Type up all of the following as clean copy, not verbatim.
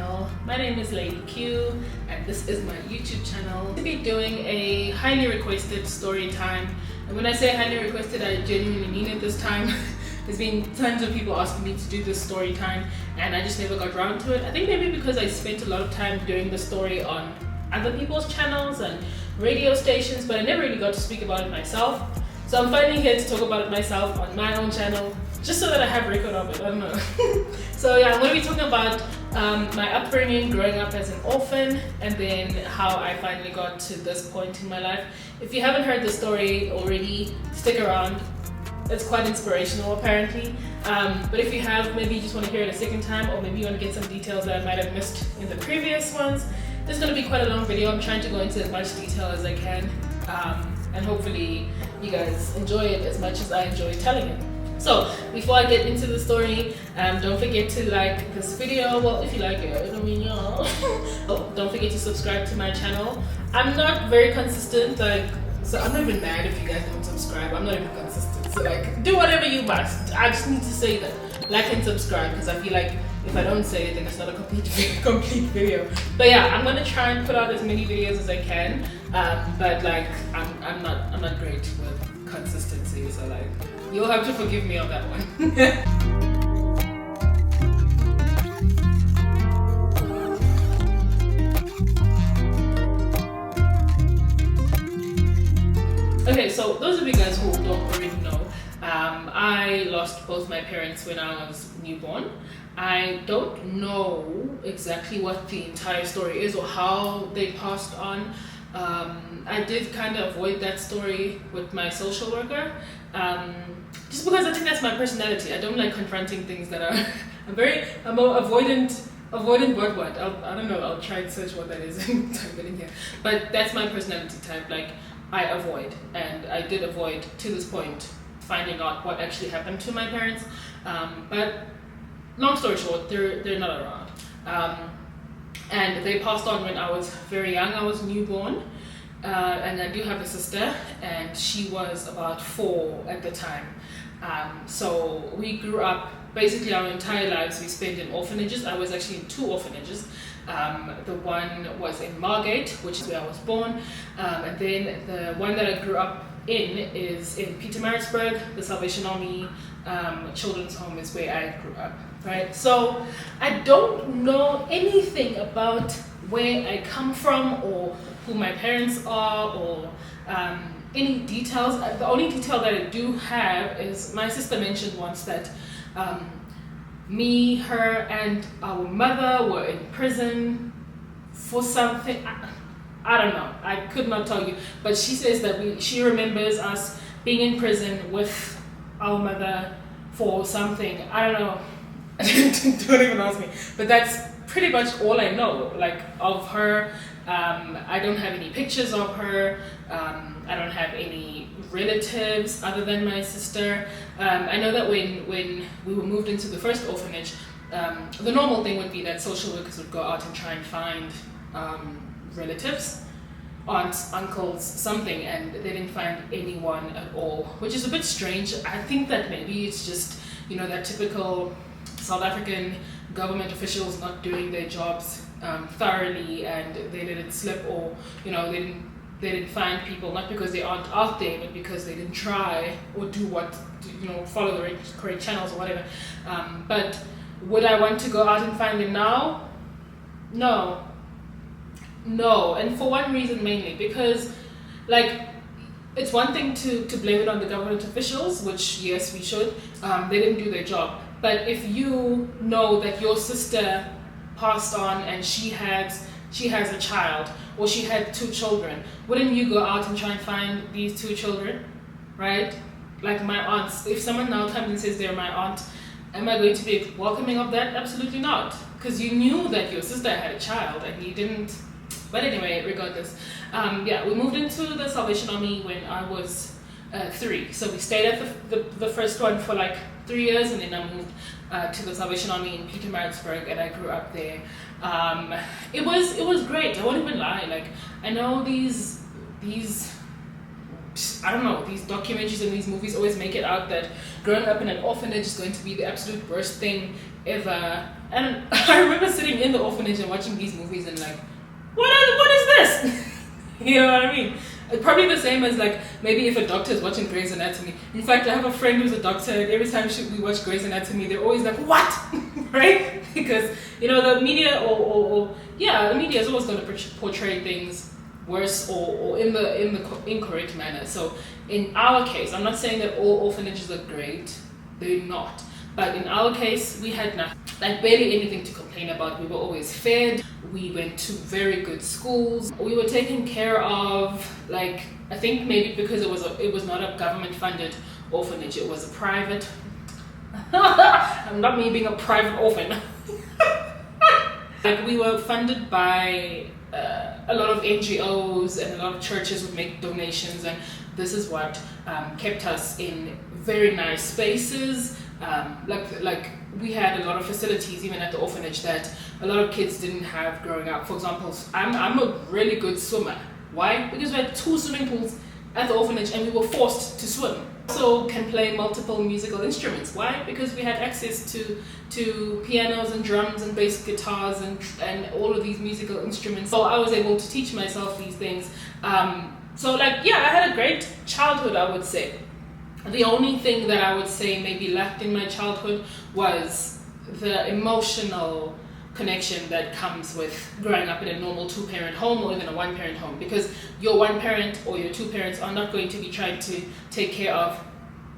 channel. My name is Lady Q and this is my YouTube channel. I'll be doing a highly requested story time, and when I say highly requested, I genuinely mean it this time. There's been tons of people asking me to do this story time and I just never got around to it. I think maybe because I spent a lot of time doing the story on other people's channels and radio stations, but I never really got to speak about it myself. So I'm finally here to talk about it myself on my own channel, just so that I have record of it, I don't know. So yeah, I'm going to be talking about my upbringing, growing up as an orphan, and then how I finally got to this point in my life. If you haven't heard the story already, stick around. It's quite inspirational apparently. But if you have, maybe you just want to hear it a second time, or maybe you want to get some details that I might have missed in the previous ones. This is going to be quite a long video. I'm trying to go into as much detail as I can. And hopefully you guys enjoy it as much as I enjoy telling it. So before I get into the story, don't forget to like this video. Well, if you like it, I mean, yeah. Oh, don't forget to subscribe to my channel. I'm not very consistent, so I'm not even mad if you guys don't subscribe. I'm not even consistent, so do whatever you must. I just need to say that like and subscribe, because I feel like if I don't say it, then it's not a complete video. But yeah, I'm gonna try and put out as many videos as I can. But I'm not great with consistency, so you'll have to forgive me on that one. Okay, so those of you guys who don't already know, I lost both my parents when I was newborn. I don't know exactly what the entire story is or how they passed on. I did kind of avoid that story with my social worker, just because I think that's my personality. I don't like confronting things that are I'm avoidant what I don't know, I'll try and search what that is and type it in here, but that's my personality type. I avoid, and I did avoid to this point finding out what actually happened to my parents, but long story short, they're not around, and they passed on when I was very young. I was newborn, and I do have a sister, and she was about 4 at the time. So we grew up, basically our entire lives we spent in orphanages. I was actually in 2 orphanages. The one was in Margate, which is where I was born, and then the one that I grew up in is in Pietermaritzburg. The Salvation Army Children's Home is where I grew up, right? So I don't know anything about where I come from or who my parents are or any details. The only detail that I do have is my sister mentioned once that me, her, and our mother were in prison for something. I don't know. I could not tell you. But she says that she remembers us being in prison with our mother for something. I don't know. Don't even ask me. But that's pretty much all I know, of her. I don't have any pictures of her. I don't have any relatives other than my sister. I know that when we were moved into the first orphanage, the normal thing would be that social workers would go out and try and find relatives, aunts, uncles, something, and they didn't find anyone at all, which is a bit strange. I think that maybe it's just, that typical South African government officials not doing their jobs thoroughly, and they let it slip, or they didn't find people, not because they aren't out there, but because they didn't try or do follow the correct channels or whatever. But would I want to go out and find them now? No, and for one reason mainly, because it's one thing to blame it on the government officials, which yes we should. They didn't do their job. But if you know that your sister passed on and she has a child, or she had 2 children, wouldn't you go out and try and find these 2 children, right? Like my aunts, if someone now comes and says they're my aunt, am I going to be welcoming of that? Absolutely not, because you knew that your sister had a child and you didn't. But anyway, regardless, we moved into the Salvation Army when I was 3. So we stayed at the first one for 3 years, and then I moved to the Salvation Army in Pietermaritzburg, and I grew up there. It was great. I won't even lie. I know these I don't know, these documentaries and these movies always make it out that growing up in an orphanage is going to be the absolute worst thing ever. And I remember sitting in the orphanage and watching these movies and like, what is this? You know what I mean? Probably the same as like maybe if a doctor is watching Grey's Anatomy. In fact, I have a friend who's a doctor, and every time we watch Grey's Anatomy, they're always like, "What?" Right? Because the media the media is always going to portray things worse or in the incorrect manner. So in our case, I'm not saying that all orphanages are great. They're not. But in our case, we had nothing, like barely anything to complain about. We were always fed. We went to very good schools. We were taken care of. Like, I think maybe because it was not a government-funded orphanage. It was a private. I'm not me being a private orphan. Like, we were funded by a lot of NGOs, and a lot of churches would make donations, and this is what kept us in very nice spaces. Like we had a lot of facilities even at the orphanage that a lot of kids didn't have growing up. For example, I'm a really good swimmer. Why? Because we had 2 swimming pools at the orphanage and we were forced to swim. Also can play multiple musical instruments. Why? Because we had access to pianos and drums and bass guitars and all of these musical instruments. So I was able to teach myself these things. So I had a great childhood, I would say. The only thing that I would say maybe lacked in my childhood was the emotional connection that comes with growing up in a normal 2-parent home or even a 1-parent home, because your 1 parent or your 2 parents are not going to be trying to take care of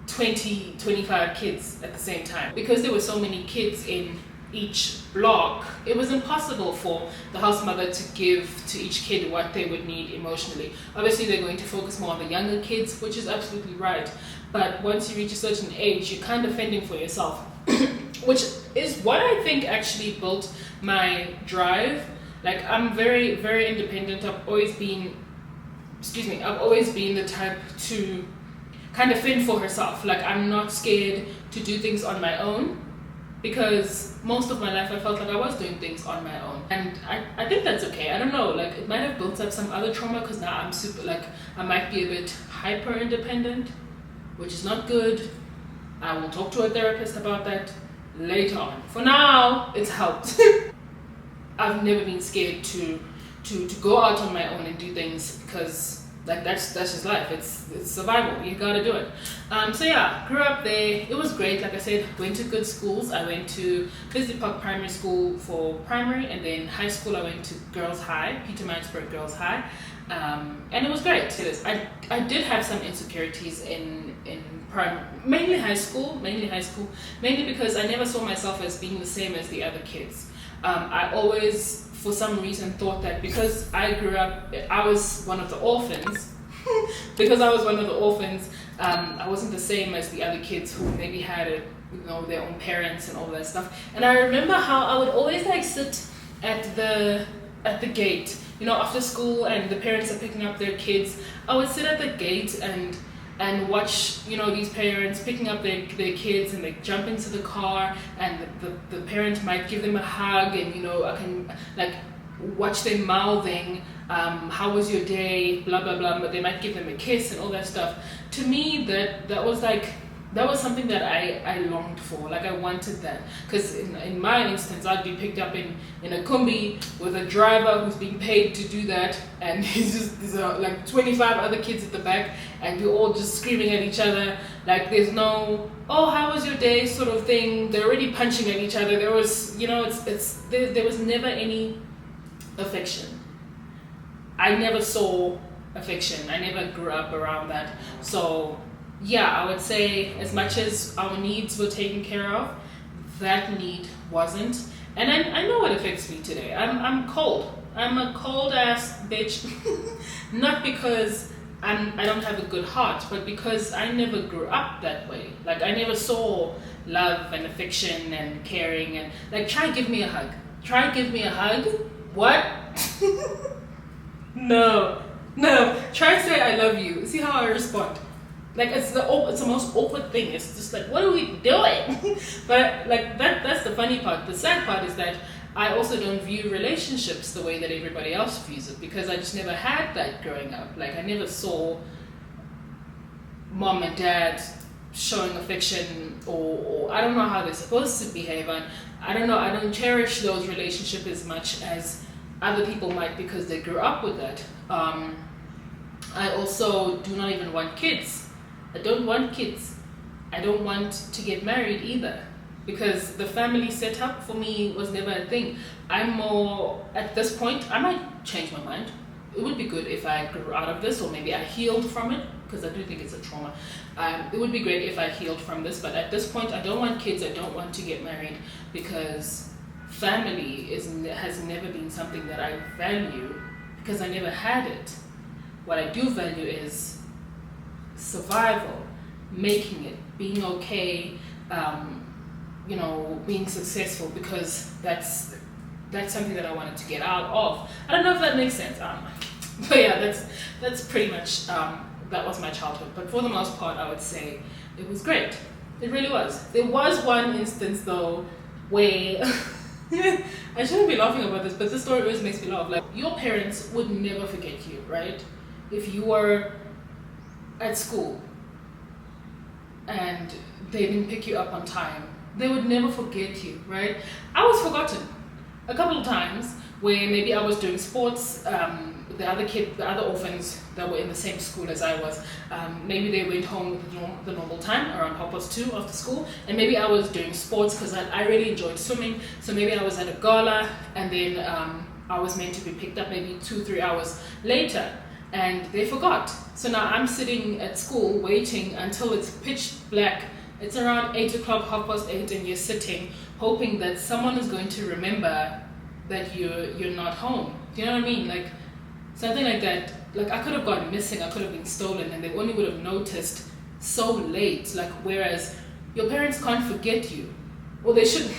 25 kids at the same time. Because there were so many kids in each block, it was impossible for the house mother to give to each kid what they would need emotionally. Obviously they're going to focus more on the younger kids, which is absolutely right, but once you reach a certain age, you're kind of fending for yourself. Which is what I think actually built my drive. Like, I'm very, very independent. I've always been the type to kind of fend for herself. Like, I'm not scared to do things on my own, because most of my life I felt like I was doing things on my own, and I think that's okay. I don't know, like, it might have built up some other trauma, because now I'm super, like, I might be a bit hyper independent, which is not good. I will talk to a therapist about that later on. For now, it's helped. I've never been scared to go out on my own and do things, because like that's just life. It's survival. You gotta do it. So yeah, grew up there. It was great. Like I said, went to good schools. I went to Busy Park Primary School for primary, and then high school I went to Girls High, Peter Mansburg Girls High, and it was great. I did have some insecurities in mainly high school, mainly because I never saw myself as being the same as the other kids. I always, for some reason, thought that because I grew up, I was one of the orphans. Because I was one of the orphans, I wasn't the same as the other kids who maybe had their own parents and all that stuff. And I remember how I would always like sit at the gate, after school, and the parents are picking up their kids. I would sit at the gate and watch these parents picking up their kids, and they jump into the car, and the parent might give them a hug, and I can like watch them mouthing, how was your day, blah blah blah, but they might give them a kiss and all that stuff. To me, that was something that I longed for. Like, I wanted that, because in my instance, I'd be picked up in a Kumbi with a driver who's being paid to do that, and there's like 25 other kids at the back, and we're all just screaming at each other. Like, there's no, oh, how was your day sort of thing. They're already punching at each other. There was, there was never any affection. I never saw affection. I never grew up around that. So yeah, I would say as much as our needs were taken care of, that need wasn't. And I know it affects me today. I'm cold. I'm a cold ass bitch. Not because I don't have a good heart, but because I never grew up that way. Like, I never saw love and affection and caring, and like, try give me a hug. Try give me a hug. What? No. Try say I love you. See how I respond. Like, it's the most awkward thing. It's just like, what are we doing? But like, that's the funny part. The sad part is that I also don't view relationships the way that everybody else views it, because I just never had that growing up. Like, I never saw mom and dad showing affection, or I don't know how they're supposed to behave, and I don't know, I don't cherish those relationships as much as other people might because they grew up with that. I also do not even want kids. I don't want kids. I don't want to get married either, because the family setup for me was never a thing. I'm more, at this point, I might change my mind. It would be good if I grew out of this, or maybe I healed from it, because I do think it's a trauma. It would be great if I healed from this, but at this point, I don't want kids. I don't want to get married, because family has never been something that I value, because I never had it. What I do value is survival, making it, being okay, being successful, because that's something that I wanted to get out of. I don't know if that makes sense. But yeah, that's pretty much that was my childhood. But for the most part, I would say it was great. It really was. There was one instance though where I shouldn't be laughing about this, but this story always makes me laugh. Like, your parents would never forget you, right? If you were at school and they didn't pick you up on time, they would never forget you, right? I was forgotten a couple of times where maybe I was doing sports. The other orphans that were in the same school as I was, maybe they went home with the normal time around 2:30 after school, and maybe I was doing sports because I really enjoyed swimming. So maybe I was at a gala, and then I was meant to be picked up maybe 2-3 hours later, and they forgot. So now I'm sitting at school waiting until it's pitch black. It's around 8 o'clock, 8:30, and you're sitting hoping that someone is going to remember that you're not home. Do you know what I mean? Like, something like that. Like, I could have gone missing, I could have been stolen, and they only would have noticed so late. Like, whereas your parents can't forget you. Well, they shouldn't.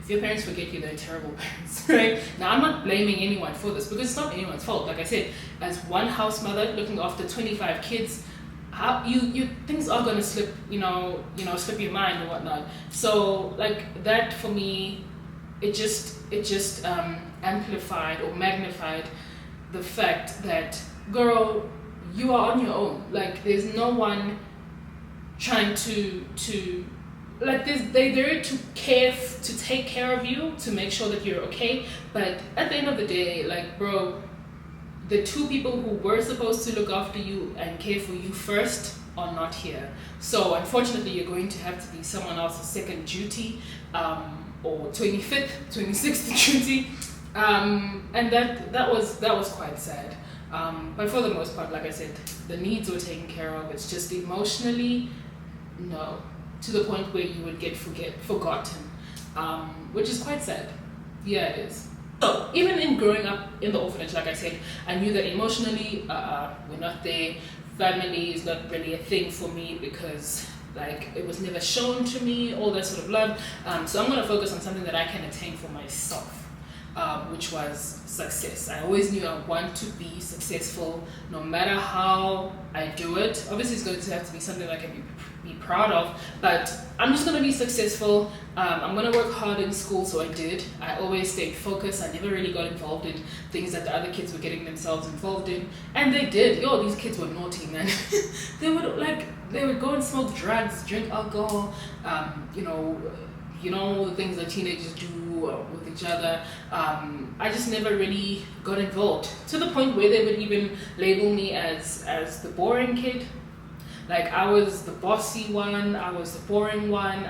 If your parents forget you, they're terrible parents, right? Now, I'm not blaming anyone for this, because it's not anyone's fault. Like I said, as one house mother looking after 25 kids, you things are gonna slip, slip your mind or whatnot. So, like, that for me, it just amplified or magnified the fact that, girl, you are on your own. Like, there's no one trying to like, they're there to take care of you, to make sure that you're okay. But at the end of the day, like, bro, the two people who were supposed to look after you and care for you first are not here. So unfortunately, you're going to have to be someone else's second duty, or 25th, 26th duty. And that was quite sad. But for the most part, like I said, the needs were taken care of. It's just emotionally, no, to the point where you would get forgotten, which is quite sad. Yeah, it is. So even in growing up in the orphanage, like I said, I knew that emotionally, we're not there. Family is not really a thing for me, because, like, it was never shown to me, all that sort of love. So I'm going to focus on something that I can attain for myself, which was success. I always knew I want to be successful, no matter how I do it. Obviously, it's going to have to be something I can be proud of, but I'm just going to be successful. I'm going to work hard in school, so I did. I always stayed focused. I never really got involved in things that the other kids were getting themselves involved in, and they did. These kids were naughty, man. They would go and smoke drugs, drink alcohol, the things that teenagers do with each other. I just never really got involved, to the point where they would even label me as the boring kid. Like, I was the bossy one, I was the boring one,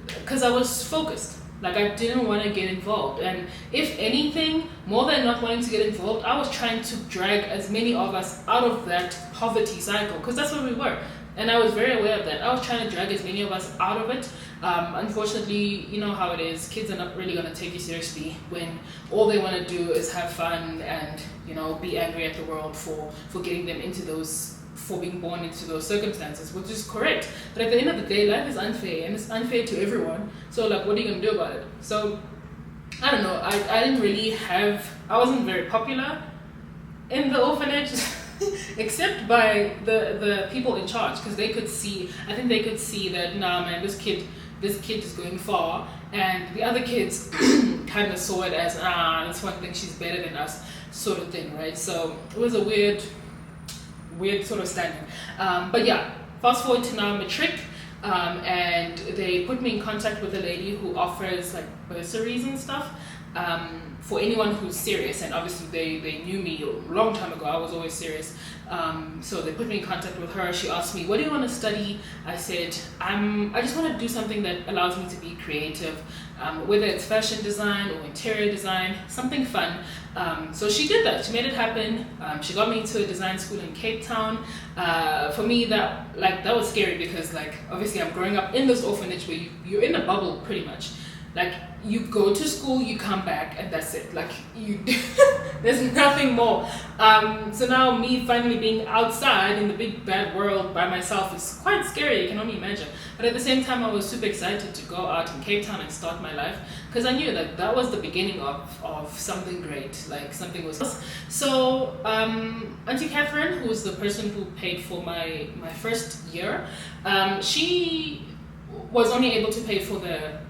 because I was focused. Like, I didn't want to get involved. And if anything, more than not wanting to get involved, I was trying to drag as many of us out of that poverty cycle, because that's what we were. And I was very aware of that. I was trying to drag as many of us out of it. Unfortunately, you know how it is. Kids are not really going to take you seriously when all they want to do is have fun and, be angry at the world for getting them into for being born into those circumstances, which is correct. But at the end of the day, life is unfair, and it's unfair to everyone. So, like, what are you going to do about it? So, I don't know. I didn't really I wasn't very popular in the orphanage. Except by the people in charge, because they could see that, nah, man, this kid is going far, and the other kids kind of saw it as, this one thinks she's better than us, sort of thing, right? So it was a weird sort of standing. But yeah, fast forward to now matric, and they put me in contact with a lady who offers like bursaries and stuff for anyone who's serious. And obviously they knew me a long time ago. I was always serious. So they put me in contact with her. She asked me, what do you want to study? I said, I just want to do something that allows me to be creative, whether it's fashion design or interior design, something fun. So she did that. She made it happen. She got me into a design school in Cape Town. For me, that was scary because like obviously I'm growing up in this orphanage where you're in a bubble pretty much. Like you go to school, you come back, and that's it. Like you, there's nothing more. So now me finally being outside in the big bad world by myself is quite scary. You can only imagine. But at the same time, I was super excited to go out in Cape Town and start my life because I knew that that was the beginning of something great. Like something was. So Auntie Catherine, who was the person who paid for my first year, she was only able to pay for the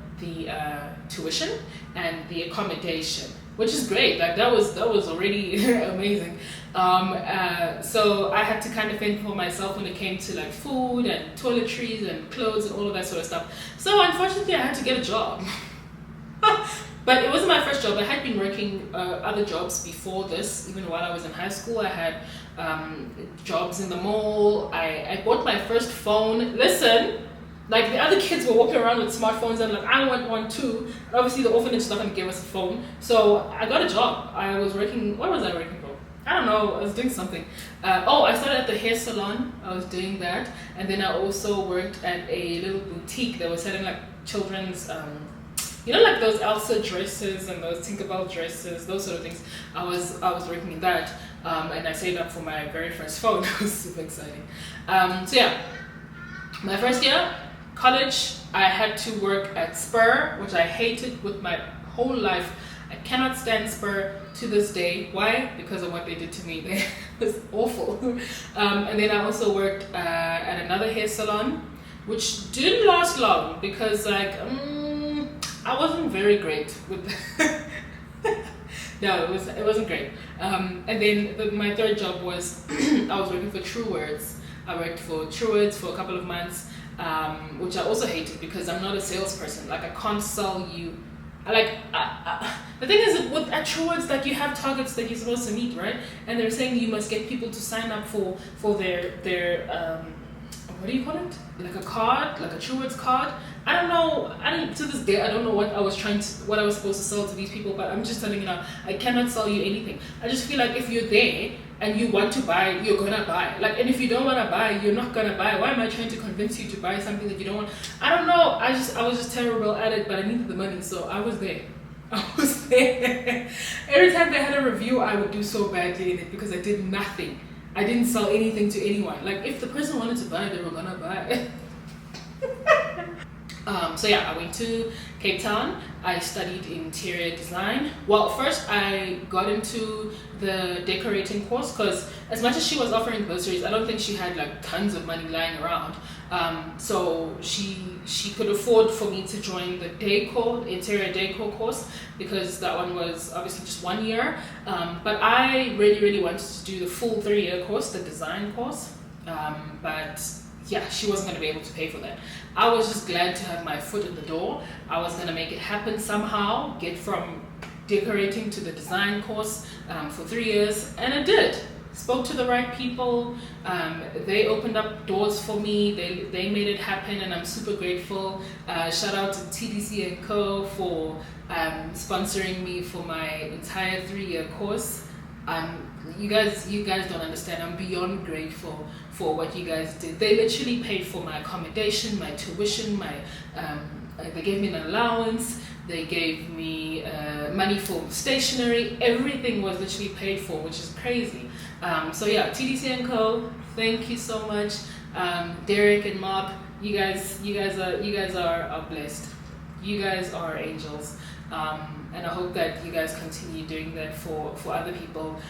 tuition and the accommodation, which is great. Like that was already amazing. So I had to kind of fend for myself when it came to like food and toiletries and clothes and all of that sort of stuff. So unfortunately, I had to get a job. But it wasn't my first job. I had been working other jobs before this. Even while I was in high school, I had jobs in the mall. I bought my first phone. Listen. Like the other kids were walking around with smartphones and like I want one too. And obviously the orphanage is not going to give us a phone. So I got a job. I was working, what was I working for? I don't know, I was doing something. I started at the hair salon. I was doing that. And then I also worked at a little boutique that was selling like children's, like those Elsa dresses and those Tinkerbell dresses, those sort of things. I was working in that. And I saved up for my very first phone. It was super exciting. So yeah, my first year, college, I had to work at Spur, which I hated with my whole life. I cannot stand Spur to this day. Why? Because of what they did to me. It was awful. And then I also worked at another hair salon, which didn't last long because like I wasn't very great with no, it wasn't great. And then my third job was I was working for True Words. I worked for True Words for a couple of months, which I also hated because I'm not a salesperson. Like I can't sell you. The thing is at True Words, like you have targets that you're supposed to meet, right? And they're saying you must get people to sign up for their what do you call it? Like a card, like a True Words card. I don't know. To this day, I don't know what I was supposed to sell to these people. But I'm just telling you now, I cannot sell you anything. I just feel like if you're there and you want to buy, you're gonna buy. Like, and if you don't wanna buy, you're not gonna buy. Why am I trying to convince you to buy something that you don't want? I don't know. I was just terrible at it, but I needed the money, so I was there. I was there. Every time they had a review, I would do so badly in it because I did nothing. I didn't sell anything to anyone. Like, if the person wanted to buy, they were gonna buy. So yeah, I went to Cape Town. I studied interior design. Well, first I got into the decorating course because as much as she was offering bursaries, I don't think she had like tons of money lying around. So she could afford for me to join the interior decor course because that one was obviously just 1 year. But I really wanted to do the full 3-year course, the design course. But yeah, she wasn't going to be able to pay for that. I was just glad to have my foot in the door. I was going to make it happen somehow, get from decorating to the design course for 3 years, and I did. Spoke to the right people. They opened up doors for me. They made it happen, and I'm super grateful. Shout out to TDC & Co for sponsoring me for my entire 3-year course. You guys don't understand. I'm beyond grateful for what you guys did. They literally paid for my accommodation, my tuition, they gave me an allowance. They gave me money for stationery. Everything was literally paid for, which is crazy. So yeah, TDC & Co. Thank you so much. Derek and Mob, you guys are blessed. You guys are angels. And I hope that you guys continue doing that for other people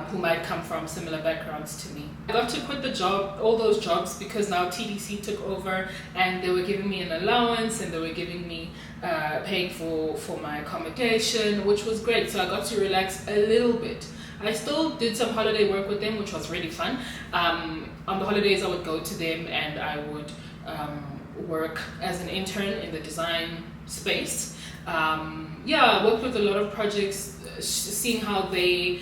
who might come from similar backgrounds to me. I got to quit all those jobs because now TDC took over and they were giving me an allowance and they were giving me paying for my accommodation, which was great. So I got to relax a little bit. I still did some holiday work with them, which was really fun. On the holidays, I would go to them and I would work as an intern in the design space. I worked with a lot of projects, seeing how they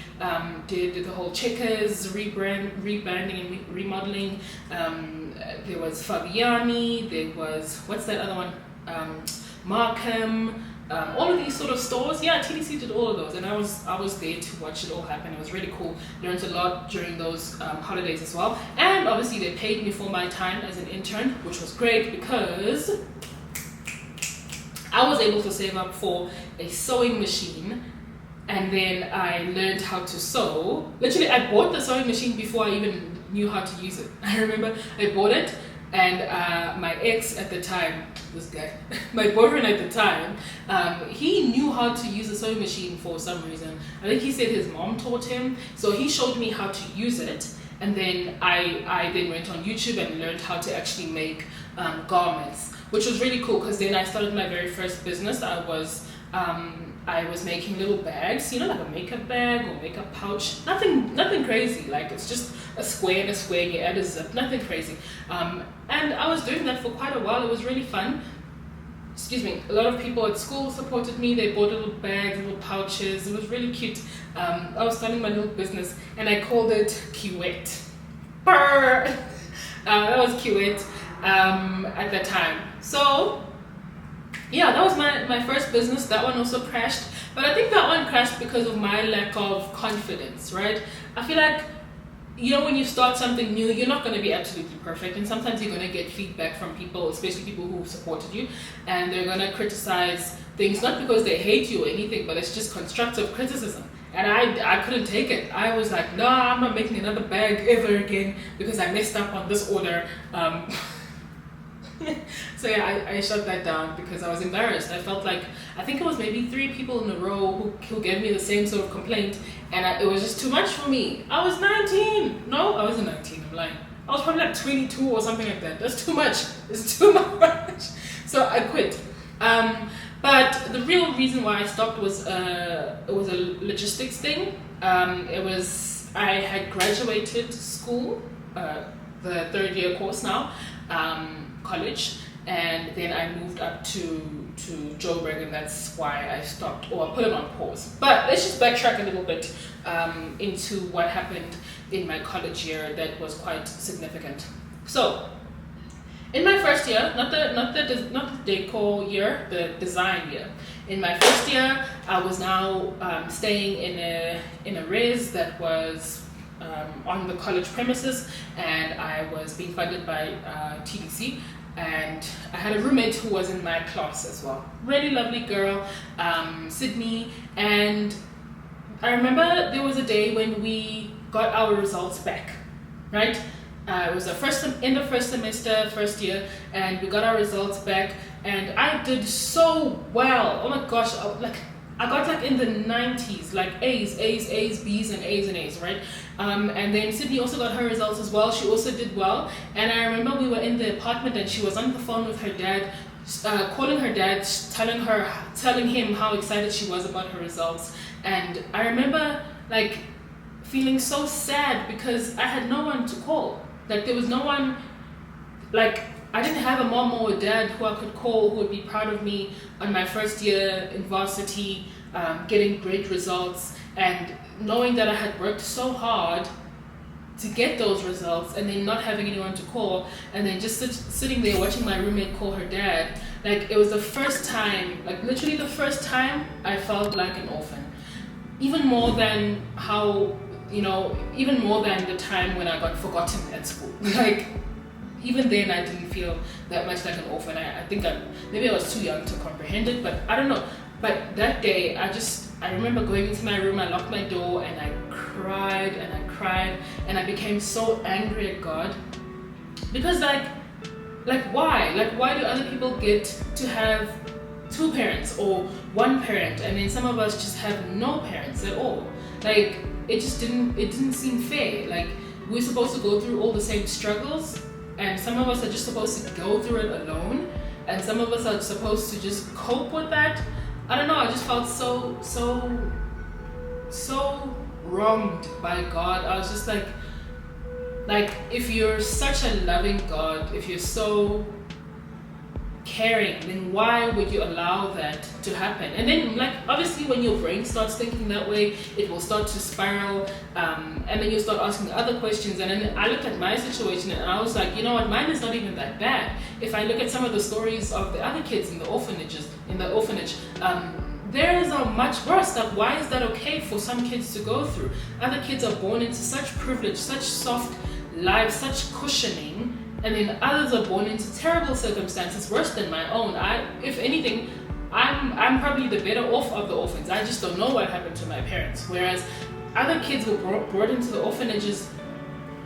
did the whole Checkers rebranding and remodeling. There was Fabiani, there was, what's that other one? Markham, all of these sort of stores. TDC did all of those, and I was there to watch it all happen. It was really cool. Learned a lot during those holidays as well, and obviously they paid me for my time as an intern, which was great because I was able to save up for a sewing machine, and then I learned how to sew. Literally, I bought the sewing machine before I even knew how to use it. I remember I bought it, and my ex at the time, this guy, my boyfriend at the time, he knew how to use a sewing machine for some reason. I think he said his mom taught him, so he showed me how to use it, and then I then went on YouTube and learned how to actually make garments, which was really cool because then I started my very first business. I was making little bags, like a makeup bag or makeup pouch. Nothing crazy. Like it's just a square and a square. You add a zip. Nothing crazy. And I was doing that for quite a while. It was really fun. Excuse me. A lot of people at school supported me. They bought little bags, little pouches. It was really cute. I was starting my little business and I called it Kiwet. That was Kiwet at that time. So that was my first business. That one also crashed, but I think that one crashed because of my lack of confidence, right? I feel like, when you start something new, you're not going to be absolutely perfect, and sometimes you're going to get feedback from people, especially people who supported you, and they're going to criticize things, not because they hate you or anything, but it's just constructive criticism. And I couldn't take it. I was like, no, I'm not making another bag ever again because I messed up on this order. So I shut that down because I was embarrassed. I felt like, I think it was maybe 3 people in a row who gave me the same sort of complaint, and it was just too much for me. I was 19. No, I wasn't 19, I'm lying. I was probably like 22 or something like that. That's too much. It's too much. So I quit. But the real reason why I stopped was it was a logistics thing. I had graduated school, the 3rd year course now, college, and then I moved up to Joburg, and that's why I stopped, or I put it on pause. But let's just backtrack a little bit into what happened in my college year that was quite significant. So in my first year, not the decor year, the design year. In my first year, I was now staying in a res that was on the college premises, and I was being funded by TDC, and I had a roommate who was in my class as well. Really lovely girl, Sydney, and I remember there was a day when we got our results back, right? It was the end of first semester, first year, and we got our results back, and I did so well. Oh my gosh, I got like in the 90s, like A's, B's, and A's, right? And then Sydney also got her results as well. She also did well. And I remember we were in the apartment and she was on the phone with her dad, calling her dad, telling him how excited she was about her results. And I remember like feeling so sad because I had no one to call. Like there was no one, like I didn't have a mom or a dad who I could call who would be proud of me on my first year in varsity, getting great results, and knowing that I had worked so hard to get those results, and then not having anyone to call, and then just sitting there watching my roommate call her dad. Like it was the first time, like literally the first time I felt like an orphan. Even more than even more than the time when I got forgotten at school. Like even then I didn't feel that much like an orphan. I think maybe I was too young to comprehend it, but I don't know. But that day I remember going into my room, I locked my door, and I cried and I cried, and I became so angry at God. Because like why? Like why do other people get to have 2 parents or 1 parent, and then some of us just have no parents at all? Like it didn't seem fair. Like we're supposed to go through all the same struggles, and some of us are just supposed to go through it alone, and some of us are supposed to just cope with that. I don't know, I just felt so wronged by God. I was just like, if you're such a loving God, if you're so caring, then why would you allow that to happen? And then, like, obviously when your brain starts thinking that way, it will start to spiral, and then you start asking other questions. And then I looked at my situation and I was like, you know what, mine is not even that bad. If I look at some of the stories of the other kids in the orphanage, theirs are much worse. Like, why is that okay for some kids to go through? Other kids are born into such privilege, such soft lives, such cushioning, and then others are born into terrible circumstances worse than my own. If anything, I'm probably the better off of the orphans. I just don't know what happened to my parents. Whereas other kids were brought into the orphanages,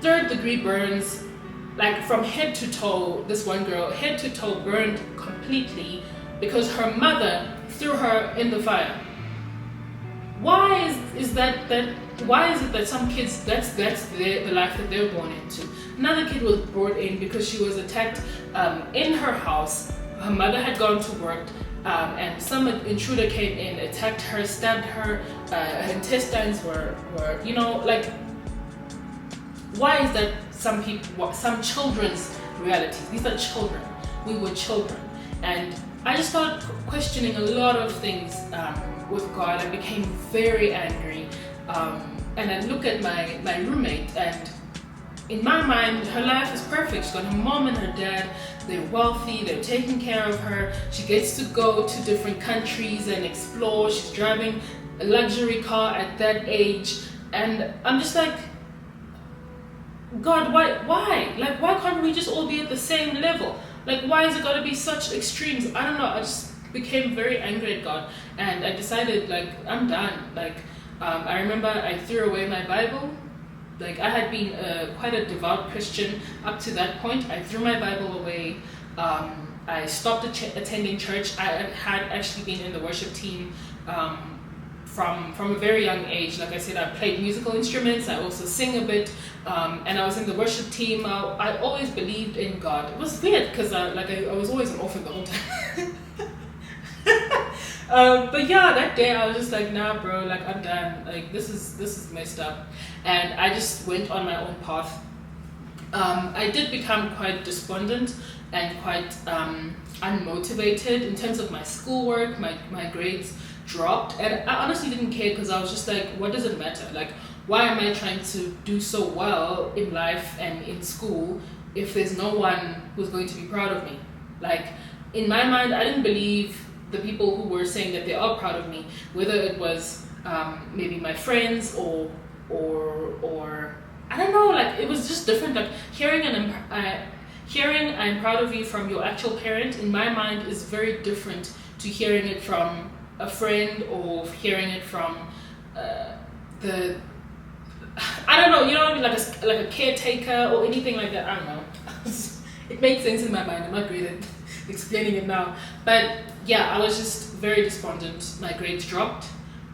3rd-degree burns, like from head to toe. This one girl, head to toe, burned completely because her mother threw her in the fire. Why is that why is it that some kids, that's the life that they're born into? Another kid was brought in because she was attacked in her house. Her mother had gone to work, and some intruder came in, attacked her, stabbed her. Her intestines were like, why is that some children's realities? These are children. We were children, and I just started questioning a lot of things with God. I became very angry, and I look at my roommate, and in my mind, her life is perfect. She's got her mom and her dad. They're wealthy. They're taking care of her. She gets to go to different countries and explore. She's driving a luxury car at that age, and I'm just like, God, why? Like, why can't we just all be at the same level? Like, why is it got to be such extremes? I don't know. I just became very angry at God, and I decided, like, I'm done. Like, I remember I threw away my Bible. Like, I had been quite a devout Christian up to that point. I threw my Bible away. I stopped attending church. I had actually been in the worship team from a very young age. Like I said, I played musical instruments. I also sing a bit, and I was in the worship team. I always believed in God. It was weird because I was always an orphan the whole time. But yeah, that day I was just like, nah, bro, like, I'm done. Like, this is messed up, and I just went on my own path. I did become quite despondent and quite unmotivated in terms of my schoolwork. My grades dropped, and I honestly didn't care because I was just like, what does it matter? Like, why am I trying to do so well in life and in school if there's no one who's going to be proud of me? Like, in my mind, I didn't believe the people who were saying that they are proud of me, whether it was maybe my friends or I don't know, like, it was just different. Like, hearing I'm proud of you from your actual parent, in my mind, is very different to hearing it from a friend or hearing it from the, I don't know, you know what I mean, like a caretaker or anything like that. I don't know. It makes sense in my mind. I'm not great at explaining it now, but yeah, I was just very despondent. My grades dropped.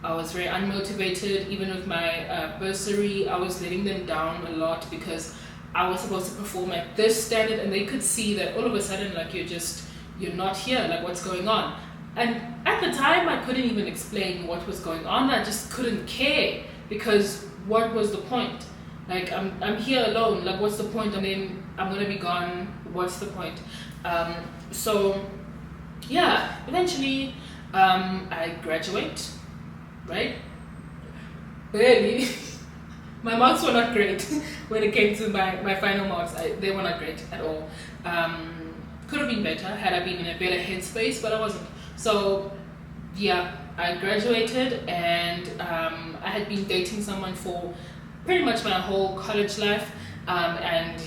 I was very unmotivated. Even with my bursary, I was letting them down a lot because I was supposed to perform at this standard, and they could see that all of a sudden, like, you're not here. Like, what's going on? And at the time, I couldn't even explain what was going on. I just couldn't care because what was the point? Like, I'm here alone. Like, what's the point? I mean, I'm gonna be gone. What's the point? So yeah, eventually I graduate, right? Barely. My marks were not great when it came to my final marks. They were not great at all. Could have been better had I been in a better headspace, but I wasn't. So yeah, I graduated, and I had been dating someone for pretty much my whole college life, and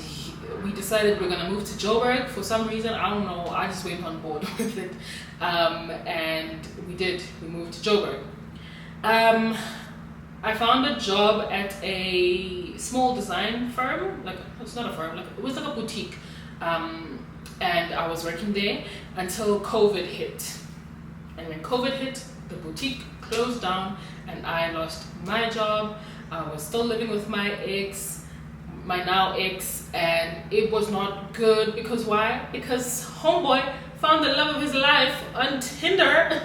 we decided we're gonna move to Joburg for some reason. I don't know. I just went on board with it, and we did. We moved to Joburg. I found a job at a small design firm. Like, it's not a firm. Like, it was like a boutique, and I was working there until COVID hit. And when COVID hit, the boutique closed down, and I lost my job. I was still living with my now ex, and it was not good. Because why? Because homeboy found the love of his life on Tinder,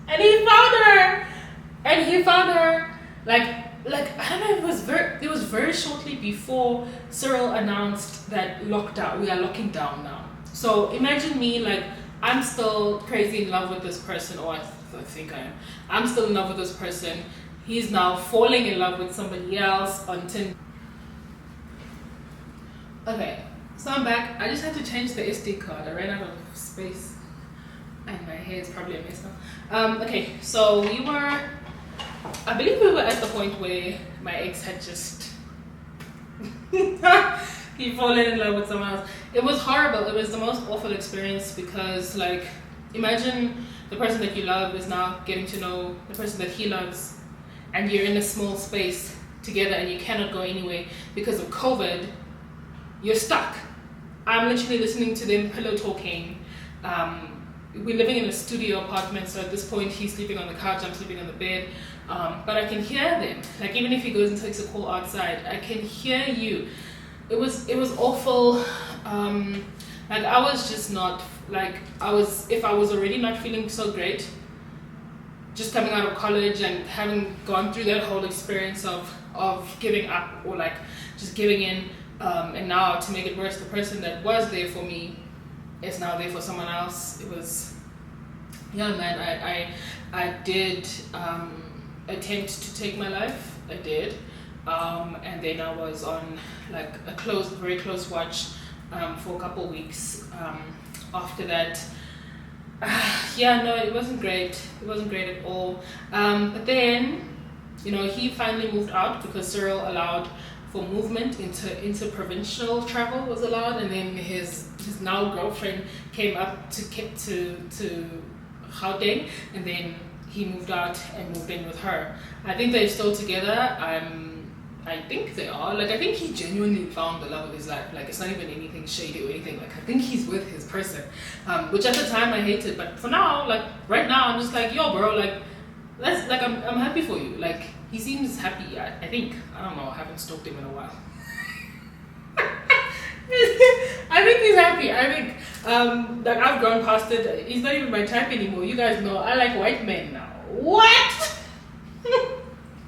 and he found her, And he found her like I don't know. It was very shortly before Cyril announced that lockdown. We are locking down now. So imagine me like I'm still crazy in love with this person, or I think I am. I'm still in love with this person. He's now falling in love with somebody else on Tinder. Okay, so I'm back. I just had to change the SD card. I ran out of space, and my hair is probably a mess now. Okay, so I believe we were at the point where my ex had just he fallen in love with someone else. It was horrible. It was the most awful experience because, like, imagine the person that you love is now getting to know the person that he loves, and you're in a small space together and you cannot go anywhere because of COVID. You're stuck. I'm literally listening to them pillow talking. We're living in a studio apartment, so at this point he's sleeping on the couch, I'm sleeping on the bed. But I can hear them. Like, even if he goes and takes a call outside, I can hear you. It was awful. Like, I was just not like if I was already not feeling so great, just coming out of college and having gone through that whole experience of giving up or like just giving in, and now to make it worse, the person that was there for me is now there for someone else. It was, yeah, man. I did attempt to take my life. I did, and then I was on like a very close watch for a couple weeks. After that, yeah, no, it wasn't great. It wasn't great at all. But then, you know, he finally moved out because Cyril allowed for movement into provincial travel was allowed, and then his now girlfriend came up to Gauteng, and then he moved out and moved in with her. I think they're still together. I think they are. Like, I think he genuinely found the love of his life. Like, it's not even anything shady or anything. Like, I think he's with his person, which at the time I hated. But for now, like right now, I'm just like, yo, bro, like, that's like I'm happy for you. Like, he seems happy. I think. I don't know. I haven't stalked him in a while. I think he's happy. I think like I've grown past it. He's not even my type anymore. You guys know I like white men now. What?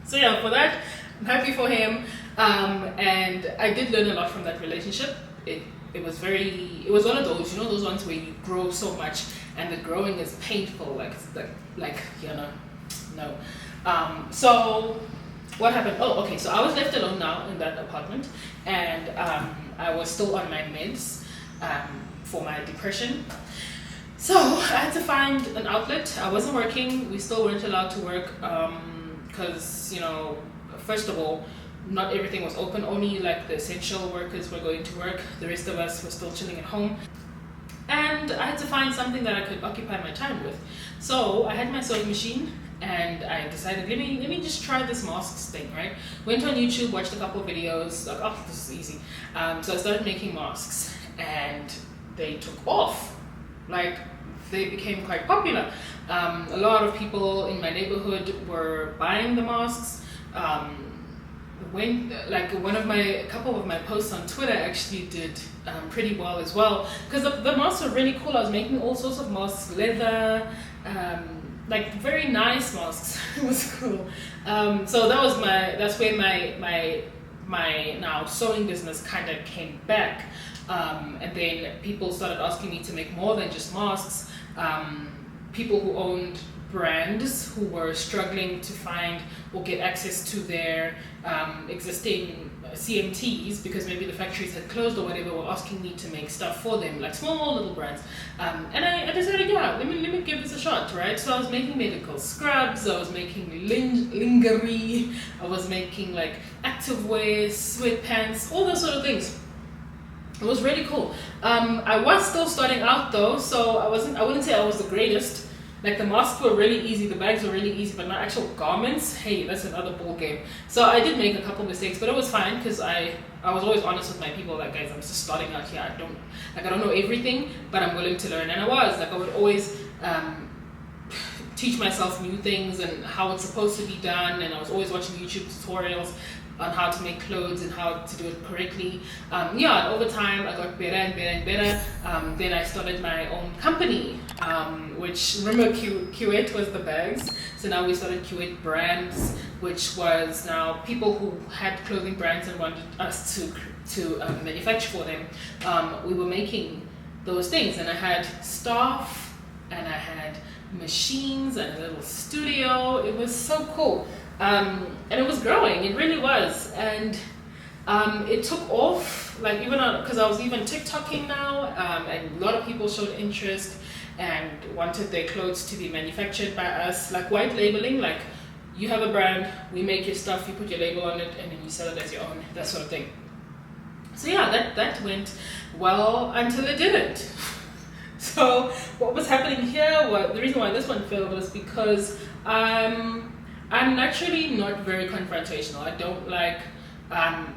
So yeah, for that, I'm happy for him. And I did learn a lot from that relationship. It was one of those, you know, those ones where you grow so much and the growing is painful. Like you know, no. So what happened? Oh, okay. So I was left alone now in that apartment, and I was still on my meds for my depression. So I had to find an outlet. I wasn't working. We still weren't allowed to work because, you know, first of all, not everything was open. Only like the essential workers were going to work. The rest of us were still chilling at home. And I had to find something that I could occupy my time with. So I had my sewing machine, and I decided, let me just try this masks thing, right? Went on YouTube, watched a couple of videos, like, oh, this is easy. So I started making masks, and they took off. Like, they became quite popular. A lot of people in my neighborhood were buying the masks. A couple of my posts on Twitter actually did pretty well as well, because the masks were really cool. I was making all sorts of masks, leather, like very nice masks. It was cool. So that's where my now sewing business kind of came back. And then people started asking me to make more than just masks. People who owned brands who were struggling to find or get access to their existing CMTs because maybe the factories had closed or whatever, were asking me to make stuff for them, like small little brands. And I decided, yeah, let me give this a shot, right? So I was making medical scrubs, I was making lingerie, I was making like activewear, sweatpants, all those sort of things. It was really cool. I was still starting out though, so I wouldn't say I was the greatest. Like, the masks were really easy, the bags were really easy, but not actual garments. Hey, that's another ball game. So I did make a couple mistakes, but it was fine because I was always honest with my people. Like, guys, I'm just starting out here. I don't know everything, but I'm willing to learn. And I would always teach myself new things and how it's supposed to be done. And I was always watching YouTube tutorials. on how to make clothes and how to do it correctly. Yeah, and over time I got better and better and better. Then I started my own company, which, remember, Q8 was the bags. So now we started Q8 Brands, which was now people who had clothing brands and wanted us to manufacture for them. We were making those things, and I had staff, and I had machines and a little studio. It was so cool, and it was growing. It really was, and it took off. Like, even because I was even TikToking now, and a lot of people showed interest and wanted their clothes to be manufactured by us, like white labeling. Like, you have a brand, we make your stuff, you put your label on it, and then you sell it as your own, that sort of thing. So yeah, that went well until it didn't. So what was happening here, the reason why this one failed was because I'm naturally not very confrontational. I don't like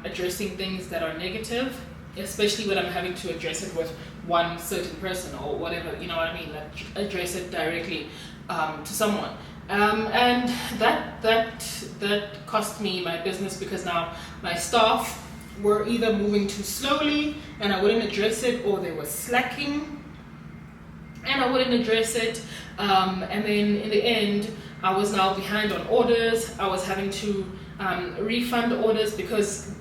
addressing things that are negative, especially when I'm having to address it with one certain person or whatever, you know what I mean? Like, address it directly to someone. And that cost me my business, because now my staff were either moving too slowly and I wouldn't address it, or they were slacking and I wouldn't address it. And then in the end, I was now behind on orders. I was having to refund orders because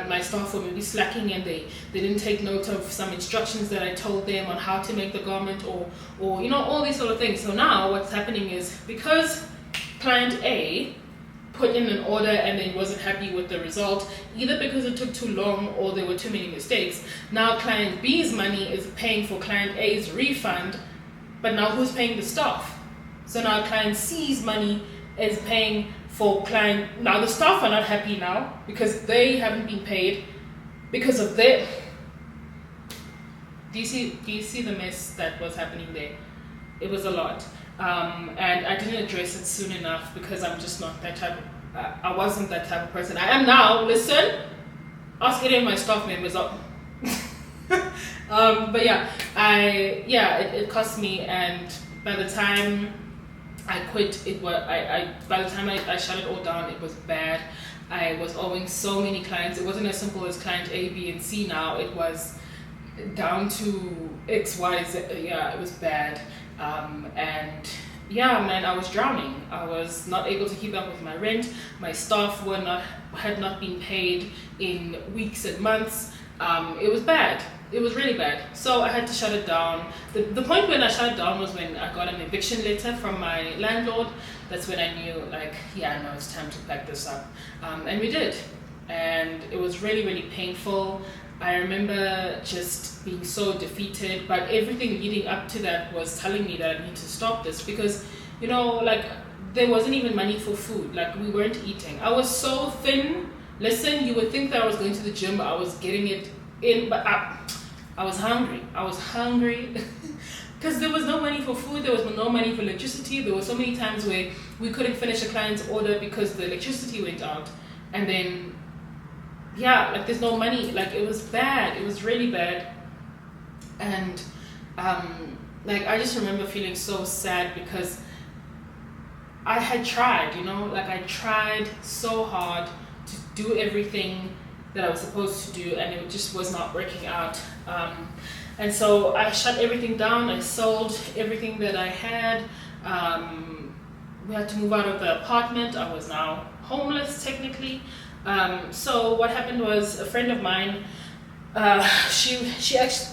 my staff were maybe slacking and they didn't take note of some instructions that I told them on how to make the garment, or you know, all these sort of things. So now what's happening is, because client A put in an order and then wasn't happy with the result, either because it took too long or there were too many mistakes, now client B's money is paying for client A's refund, but now who's paying the staff? So now client C's money is paying for client, now the staff are not happy now because they haven't been paid because of their, do you see the mess that was happening there? It was a lot. And I didn't address it soon enough because I'm just not that type of, I wasn't that type of person. I am now. Listen, ask any of my staff members up. But yeah, it cost me, and by the time I quit, by the time I shut it all down, it was bad. I was owing so many clients. It wasn't as simple as client A, B, and C now. It was down to X, Y, Z. Yeah, it was bad. And yeah, man, I was drowning. I was not able to keep up with my rent. My staff had not been paid in weeks and months. It was bad. It was really bad. So I had to shut it down. The point when I shut it down was when I got an eviction letter from my landlord. That's when I knew, like, yeah, no, it's time to pack this up. And we did. And it was really, really painful. I remember just being so defeated, but everything leading up to that was telling me that I need to stop this, because, you know, like, there wasn't even money for food. Like, we weren't eating. I was so thin. Listen, you would think that I was going to the gym, I was getting it in, but I was hungry. I was hungry because there was no money for food. There was no money for electricity. There were so many times where we couldn't finish a client's order because the electricity went out, and then yeah, like, there's no money. Like, it was bad. It was really bad. And like, I just remember feeling so sad because I had tried, you know, like, I tried so hard to do everything that I was supposed to do, and it just was not working out. And so I shut everything down. I sold everything that I had. We had to move out of the apartment. I was now homeless, technically. So what happened was, a friend of mine, she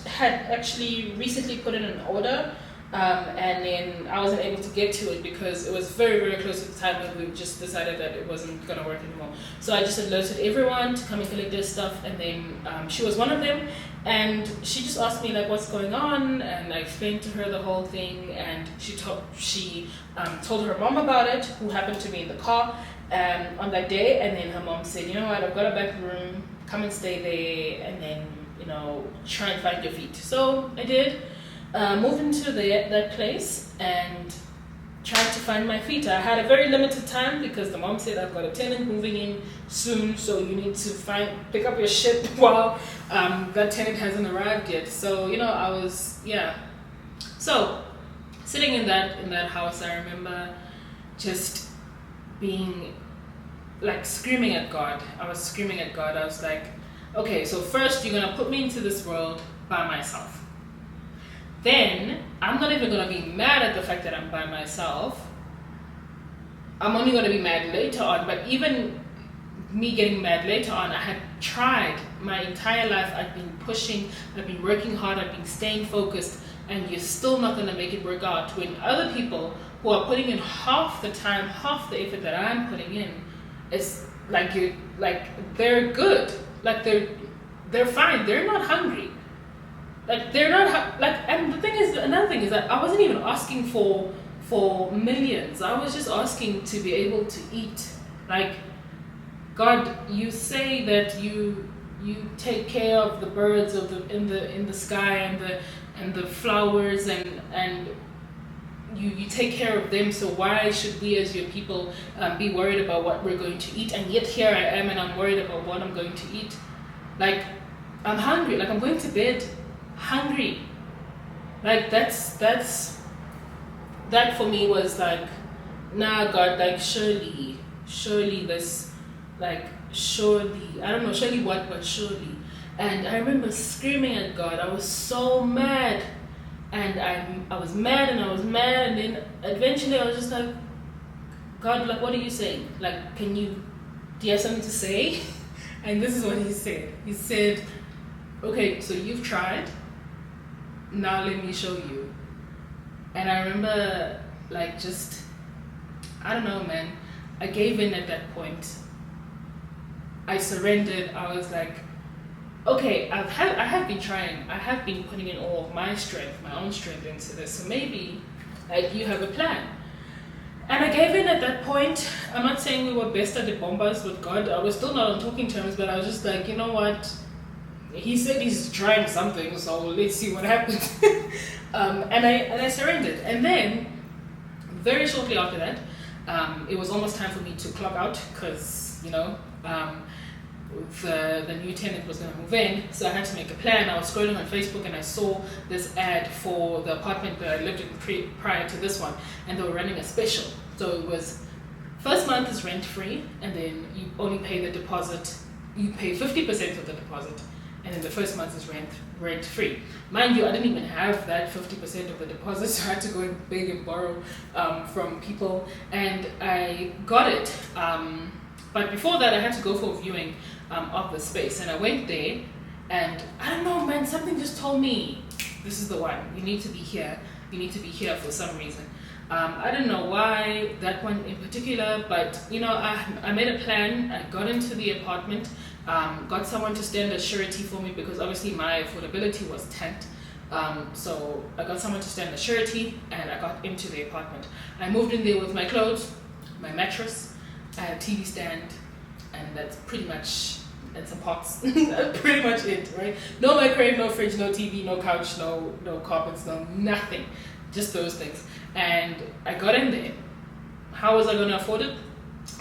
had actually recently put in an order, and then I wasn't able to get to it because it was very, very close to the time when we just decided that it wasn't going to work anymore. So I just alerted everyone to come and collect their stuff, and then she was one of them, and she just asked me, like, what's going on, and I explained to her the whole thing, and she told her mom about it, who happened to be in the car on that day. And then her mom said, you know what, I've got a back room, come and stay there, and then, you know, try and find your feet. So I did, moved into that place and tried to find my feet. I had a very limited time because the mom said, I've got a tenant moving in soon, so you need to pick up your shit while that tenant hasn't arrived yet. So, you know, I was, yeah. So sitting in that house, I remember just being like screaming at God. I was screaming at God. I was like, okay, so first you're gonna put me into this world by myself. Then I'm not even gonna be mad at the fact that I'm by myself. I'm only gonna be mad later on. But even me getting mad later on, I had tried my entire life. I've been pushing, I've been working hard, I've been staying focused, and you're still not gonna make it work out. When other people who are putting in half the time, half the effort that I'm putting in, it's like they're good, like they're fine, they're not hungry, like they're not and the thing is, another thing is that I wasn't even asking for millions. I was just asking to be able to eat. Like, God, you say that you take care of the birds in the sky and the flowers and you take care of them, so why should we as your people be worried about what we're going to eat? And yet here I am, and I'm worried about what I'm going to eat. Like, I'm hungry, like I'm going to bed hungry. Like that for me was like, nah, God, like surely this, like surely, I don't know, surely what, but surely. And I remember screaming at God. I was so mad. And I was mad and I was mad, and then eventually I was just like, God, like, what are you saying? Like, do you have something to say? And this is what he said. He said, okay, so you've tried, now let me show you. And I remember, like, just, I don't know, man, I gave in at that point. I surrendered. I was like, okay, I have been trying. I have been putting in all of my strength, my own strength into this. So maybe, like, you have a plan. And I gave in at that point. I'm not saying we were best at the bombas with God. I was still not on talking terms, but I was just like, you know what? He said he's trying something, so let's see what happens. And I surrendered. And then, very shortly after that, it was almost time for me to clock out because, you know, the new tenant was going to move in, so I had to make a plan. I was scrolling on Facebook and I saw this ad for the apartment that I lived in prior to this one, and they were running a special. So it was, first month is rent free, and then you only pay the deposit. You pay 50% of the deposit, and then the first month is rent free. Mind you, I didn't even have that 50% of the deposit, so I had to go and beg and borrow from people, and I got it. But before that, I had to go for a viewing of the space, and I went there, and I don't know, man, something just told me, this is the one, you need to be here, for some reason. I don't know why that one in particular, but you know, I made a plan. I got into the apartment, got someone to stand as surety for me because obviously my affordability was tanked. So I got someone to stand as surety, and I got into the apartment. I moved in there with my clothes, my mattress, I had a TV stand, and that's pretty much, and some pots. That's pretty much it, right? No microwave, no fridge, no TV, no couch, no carpets, no nothing. Just those things. And I got in there. How was I going to afford it?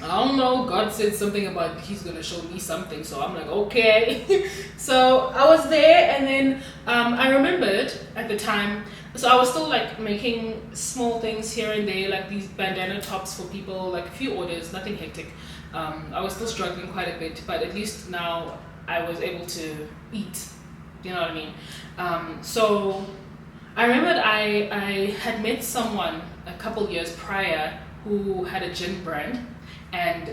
I don't know. God said something about he's going to show me something. So I'm like, okay. So I was there, and then I remembered at the time, so I was still like making small things here and there, like these bandana tops for people, like a few orders, nothing hectic. I was still struggling quite a bit, but at least now I was able to eat. You know what I mean? So I remembered I had met someone a couple years prior who had a gin brand, and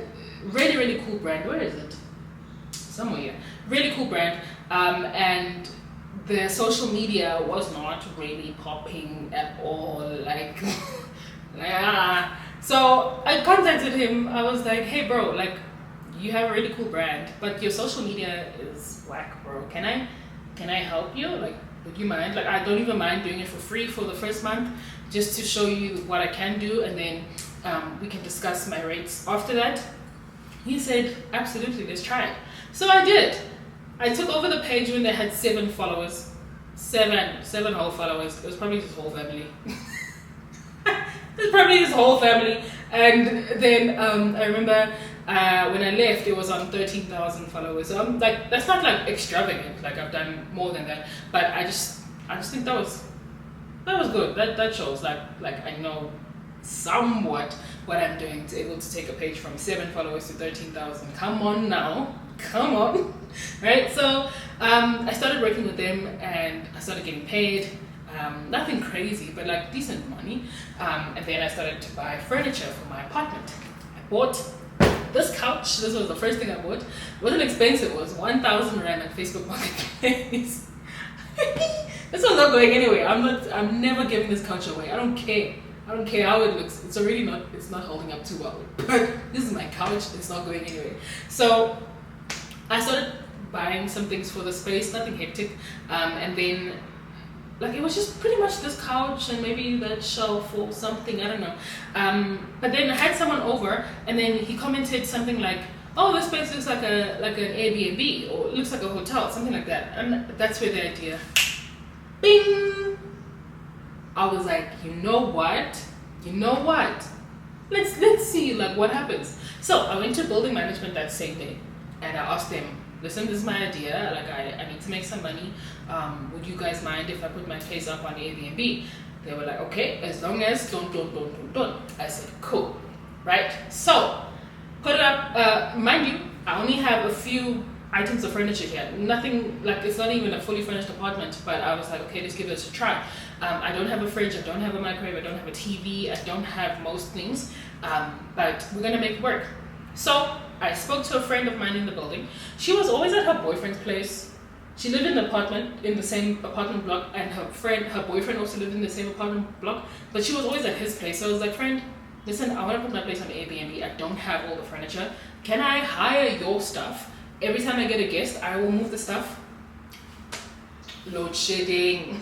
really, really cool brand. Where is it? Somewhere here. Really cool brand. And the social media was not really popping at all. Like, So I contacted him. I was like, hey bro, like, you have a really cool brand, but your social media is whack, bro. Can I help you? Like, would you mind? Like, I don't even mind doing it for free for the first month, just to show you what I can do, and then we can discuss my rates after that. He said, absolutely, let's try it. So I did. I took over the page when they had 7 followers. Seven whole followers. It was probably his whole family. It's probably his whole family. And then I remember when I left, it was on 13,000 followers. So I'm like, that's not like extravagant. Like, I've done more than that. But I just think that was good. That shows like I know somewhat what I'm doing to able to take a page from 7 followers to 13,000. Come on now, come on, right? So I started working with them and I started getting paid. Nothing crazy, but like decent money. And then I started to buy furniture for my apartment. I bought this couch. This was the first thing I bought. It wasn't expensive. It was 1,000 rand at Facebook Marketplace. This one's not going anywhere. I'm never giving this couch away. I don't care how it looks. It's not holding up too well. But this is my couch. It's not going anywhere. So I started buying some things for the space, nothing hectic. And then like it was just pretty much this couch and maybe that shelf or something, I don't know. But then I had someone over and then he commented something like, oh, this place looks like an Airbnb or it looks like a hotel, something like that. And that's where the idea, bing! I was like, you know what? Let's see like what happens. So I went to building management that same day and I asked them, listen, this is my idea, like I need to make some money. Would you guys mind if I put my place up on Airbnb? They were like, okay, as long as don't. I said, cool, right? So put it up. Mind you, I only have a few items of furniture here. Nothing, like it's not even a fully furnished apartment, but I was like, okay, let's give it a try. I don't have a fridge, I don't have a microwave, I don't have a TV, I don't have most things, but we're gonna make it work. So I spoke to a friend of mine in the building. She was always at her boyfriend's place. She lived in an apartment in the same apartment block, and her boyfriend also lived in the same apartment block, but she was always at his place. So I was like, friend, listen, I want to put my place on Airbnb. I don't have all the furniture. Can I hire your stuff? Every time I get a guest, I will move the stuff. Load shedding.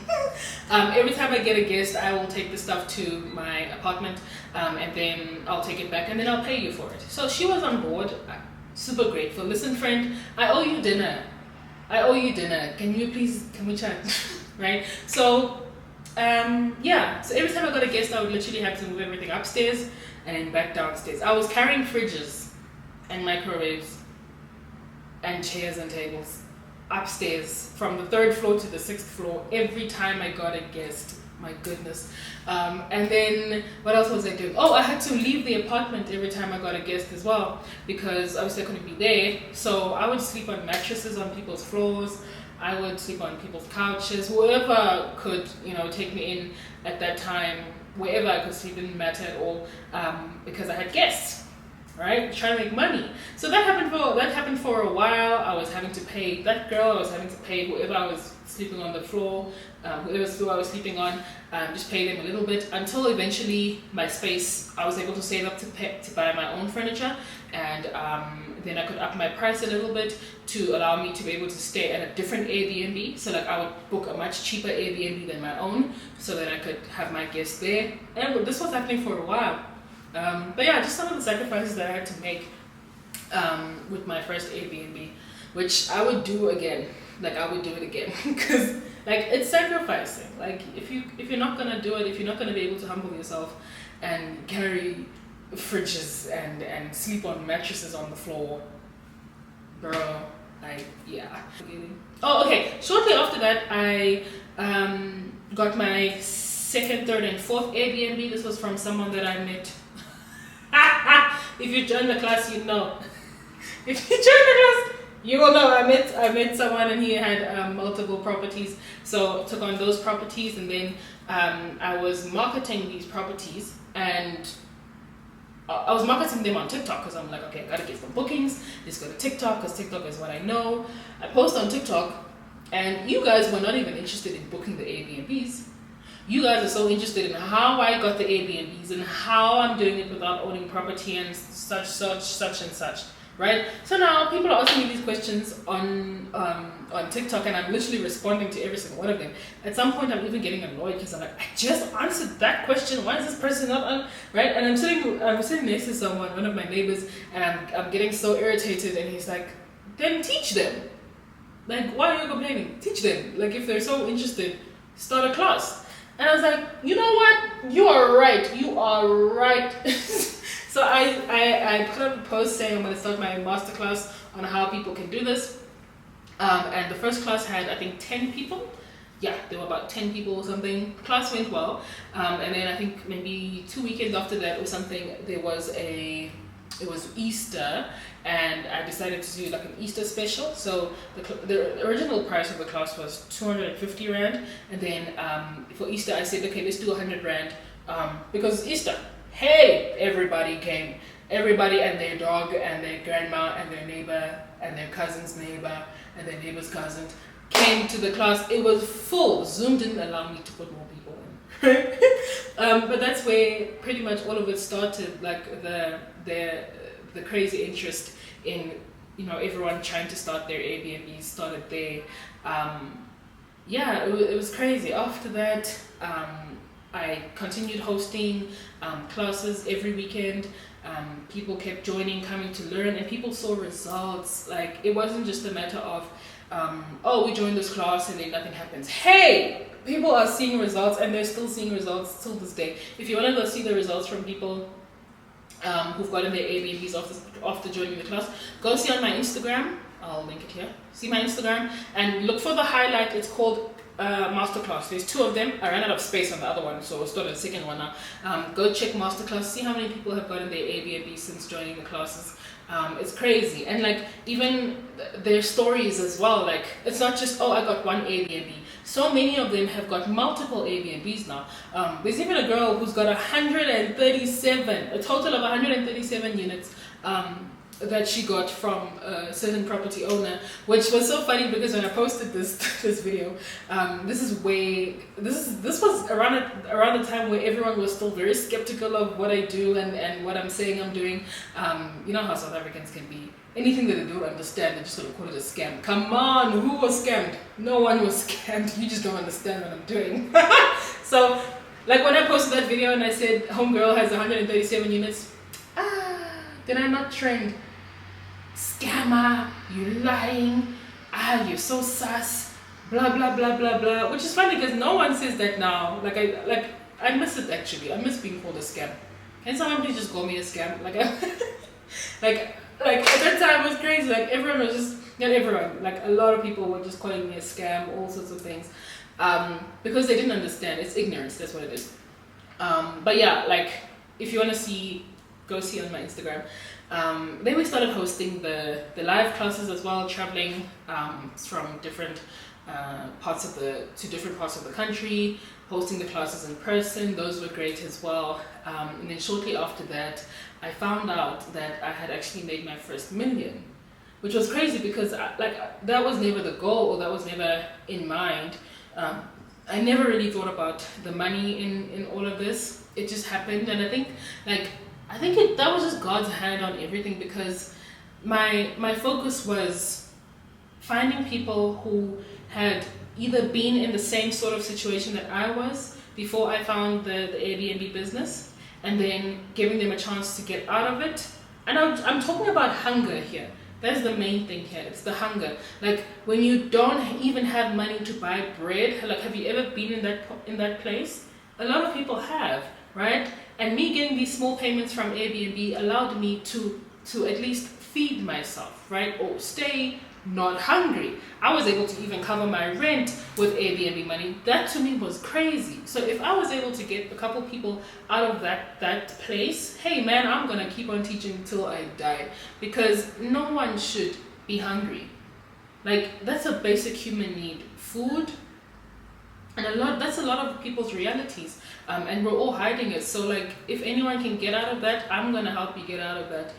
Every time I get a guest, I will take the stuff to my apartment, and then I'll take it back, and then I'll pay you for it. So she was on board. Super grateful. Listen, friend, I owe you dinner. Can we chat? Right? So yeah, so every time I got a guest, I would literally have to move everything upstairs and back downstairs. I was carrying fridges and microwaves and chairs and tables upstairs from the 3rd floor to the 6th floor every time I got a guest. My goodness. And then what else was I doing? Oh, I had to leave the apartment every time I got a guest as well, because obviously I couldn't be there. So I would sleep on mattresses on people's floors. I would sleep on people's couches. Whoever could, take me in at that time, wherever I could sleep, didn't matter at all, because I had guests. Right, trying to make money. So that happened for a while. I was having to pay that girl. I was having to pay whoever I was sleeping on the floor, whoever's floor I was sleeping on, just pay them a little bit until eventually my space. I was able to save up to buy my own furniture, and then I could up my price a little bit to allow me to be able to stay at a different Airbnb. So like I would book a much cheaper Airbnb than my own, so that I could have my guests there. And this was happening for a while. But yeah, just some of the sacrifices that I had to make with my first Airbnb, which I would do again. Like I would do it again, because like it's sacrificing. Like if you're not gonna do it, if you're not gonna be able to humble yourself and carry fridges and sleep on mattresses on the floor, bro. Yeah. Oh, okay. Shortly after that, I got my 2nd, 3rd, and 4th Airbnb. This was from someone that I met. If you join the class, you know. If you join the class, you will know. I met someone and he had multiple properties, so I took on those properties, and then I was marketing these properties, and I was marketing them on TikTok, because I'm like, okay, I gotta get some bookings. Let's go to TikTok, because TikTok is what I know. I post on TikTok, and you guys were not even interested in booking the Airbnbs. You guys are so interested in how I got the Airbnbs and how I'm doing it without owning property and such and such, right? So now people are asking me these questions on TikTok, and I'm literally responding to every single one of them. At some point, I'm even getting annoyed, because I'm like, I just answered that question. Why is this person not on? Right? And I'm sitting next to someone, one of my neighbors, and I'm getting so irritated, and he's like, then teach them. Like, why are you complaining? Teach them. Like, if they're so interested, start a class. And I was like, you know what? You are right. So I put up a post saying I'm going to start my masterclass on how people can do this. And the first class had, I think, 10 people. yeah, there were about 10 people or something. Class went well. And then I think maybe 2 weekends after that or something, it was Easter, and I decided to do like an Easter special. So the original price of the class was 250 Rand. And then for Easter, I said, okay, let's do 100 Rand because Easter. Hey, everybody came. Everybody and their dog and their grandma and their neighbor and their cousin's neighbor and their neighbor's cousin came to the class. It was full. Zoom didn't allow me to put more people in. But that's where pretty much all of it started, like the crazy interest in, you know, everyone trying to start their Airbnb started there. Yeah, it was crazy. After that, I continued hosting classes every weekend. People kept joining, coming to learn, and people saw results. Like, it wasn't just a matter of, oh, we joined this class and then nothing happens. Hey, people are seeing results, and they're still seeing results till this day. If you want to go see the results from people who've gotten their Airbnbs after joining the class, go see on my Instagram. I'll link it here. See my Instagram and look for the highlight. It's called Masterclass. There's 2 of them. I ran out of space on the other one, so I'll start a second one now. Go check Masterclass. See how many people have gotten their Airbnb since joining the classes. It's crazy. And like, even their stories as well. Like, it's not just, oh, I got one Airbnb. So many of them have got multiple Airbnbs now. There's even a girl who's got a total of 137 units that she got from a certain property owner, which was so funny because when I posted this video, this was around the time where everyone was still very skeptical of what I do and what I'm saying I'm doing. You know how South Africans can be. Anything that they don't understand, they're just gonna call it a scam. Come on, who was scammed? No one was scammed. You just don't understand what I'm doing. So, like, when I posted that video and I said homegirl has 137 units, did I not trend? Scammer, you lying, you're so sus, blah blah blah blah blah. Which is funny because no one says that now. I miss it actually. I miss being called a scam. Can someone please just call me a scam? Like at that time it was crazy. Like, everyone was just, not everyone, like a lot of people were just calling me a scam, all sorts of things, because they didn't understand. It's ignorance. That's what it is. But yeah, like, if you want to see, go see on my Instagram. Then we started hosting the live classes as well, traveling from different parts of the country, hosting the classes in person. Those were great as well. And then shortly after that, I found out that I had actually made my first million, which was crazy because that was never the goal, or that was never in mind. I never really thought about the money in all of this. It just happened, and I think that was just God's hand on everything, because my focus was finding people who had either been in the same sort of situation that I was before I found the Airbnb business, and then giving them a chance to get out of it. And I'm talking about hunger here. That's the main thing here. It's the hunger. Like, when you don't even have money to buy bread, like, have you ever been in that place? A lot of people have, right? And me getting these small payments from Airbnb allowed me to at least feed myself, right? Or stay not hungry. I was able to even cover my rent with Airbnb money. That to me was crazy. So if I was able to get a couple people out of that place, hey man, I'm gonna keep on teaching until I die, because no one should be hungry. Like, that's a basic human need. Food. And that's a lot of people's realities, and we're all hiding it. So, like, if anyone can get out of that, I'm gonna help you get out of that.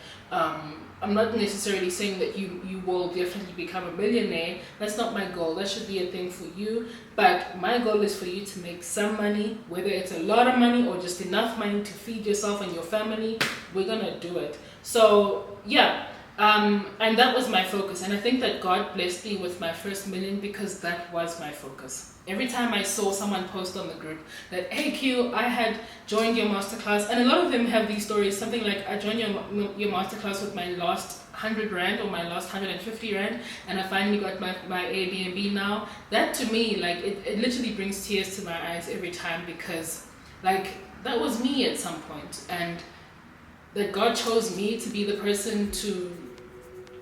I'm not necessarily saying that you will definitely become a millionaire. That's not my goal. That should be a thing for you. But my goal is for you to make some money, whether it's a lot of money or just enough money to feed yourself and your family. We're gonna do it. So yeah. And that was my focus, and I think that God blessed me with my first million because that was my focus. Every time I saw someone post on the group that, hey Q, I had joined your masterclass, and a lot of them have these stories, something like, I joined your masterclass with my last 100 Rand or my last 150 Rand, and I finally got my Airbnb now. That to me, like, it literally brings tears to my eyes every time, because like, that was me at some point, and that God chose me to be the person to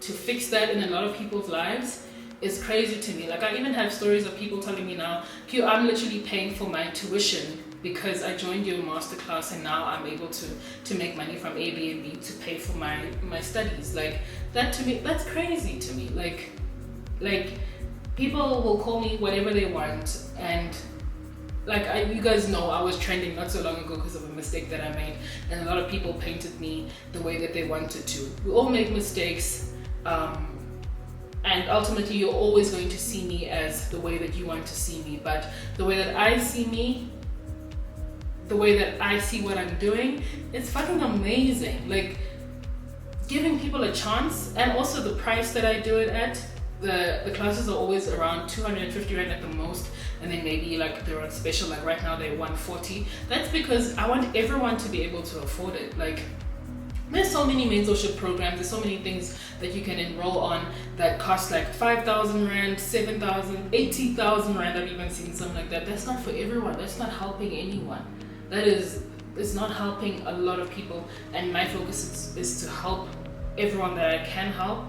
fix that in a lot of people's lives. is crazy to me. Like, I even have stories of people telling me now, Q, I'm literally paying for my tuition because I joined your masterclass and now I'm able to make money from Airbnb to pay for my studies. Like, that to me, that's crazy to me. Like people will call me whatever they want, and like you guys know, I was trending not so long ago because of a mistake that I made, and a lot of people painted me the way that they wanted to. We all make mistakes, and ultimately you're always going to see me as the way that you want to see me. But the way that I see me, the way that I see what I'm doing, it's fucking amazing. Like, giving people a chance, and also the price that I do it at. The classes are always around 250 rand at the most, and then maybe like they're on special, like right now they're 140. That's because I want everyone to be able to afford it. Like, there's so many mentorship programs, there's so many things that you can enroll on that cost like 5,000 rand, 7,000, 80,000 rand. I've even seen something like that. That's not for everyone. That's not helping anyone. It's not helping a lot of people, and my focus is to help everyone that I can help,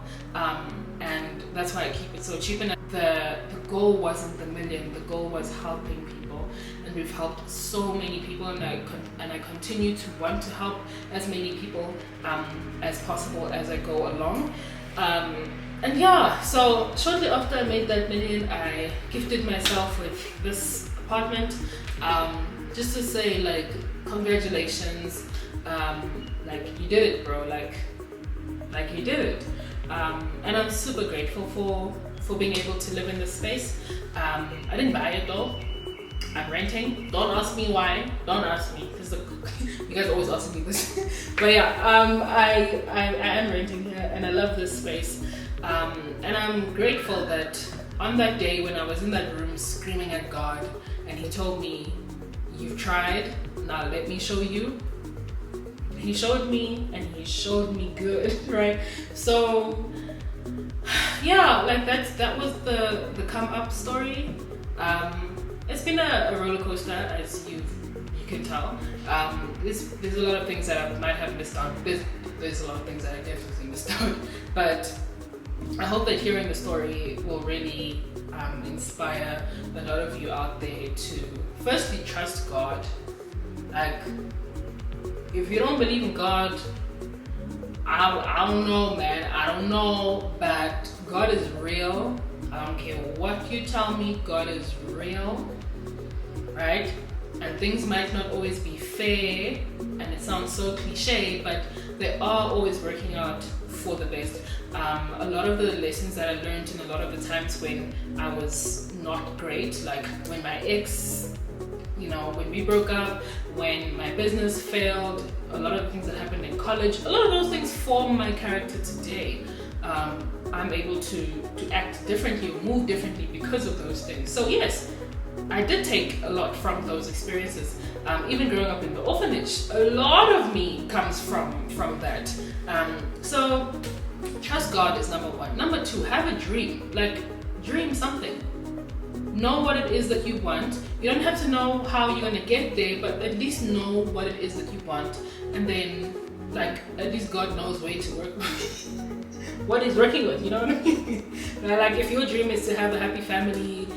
and that's why I keep it so cheap. And the goal wasn't the million, the goal was helping people, and we've helped so many people, and I continue to want to help as many people as possible as I go along. And yeah, so shortly after I made that million, I gifted myself with this apartment, just to say, like, congratulations, like, you did it, bro, like you did it. And I'm super grateful for being able to live in this space. I didn't buy it though. I'm renting. Don't ask me why. Don't ask me, because you guys always ask me this. But yeah, I am renting here, and I love this space. And I'm grateful that on that day when I was in that room screaming at God, and He told me, "You've tried. Now let me show you." He showed me, and He showed me good, right? So yeah, like that was the come up story. It's been a roller coaster, as you can tell. There's a lot of things that I might have missed out. There's a lot of things that I definitely missed out, but I hope that hearing the story will really inspire a lot of you out there to firstly trust God. Like, if you don't believe in God, I don't know, man. I don't know, but God is real. I don't care what you tell me, God is real, right? And things might not always be fair, and it sounds so cliche, but they are always working out for the best. A lot of the lessons that I learned, and a lot of the times when I was not great, like when my ex, when we broke up, when my business failed, a lot of the things that happened in college, a lot of those things form my character today. I'm able to act differently or move differently because of those things. So yes, I did take a lot from those experiences. Even growing up in the orphanage, a lot of me comes from that. So trust God is number one. Number two, have a dream. Like, dream something. Know what it is that you want. You don't have to know how you're gonna get there, but at least know what it is that you want, and then, like, at least God knows where to work with. What He's working with, you know what I mean? Like, if your dream is to have a happy family,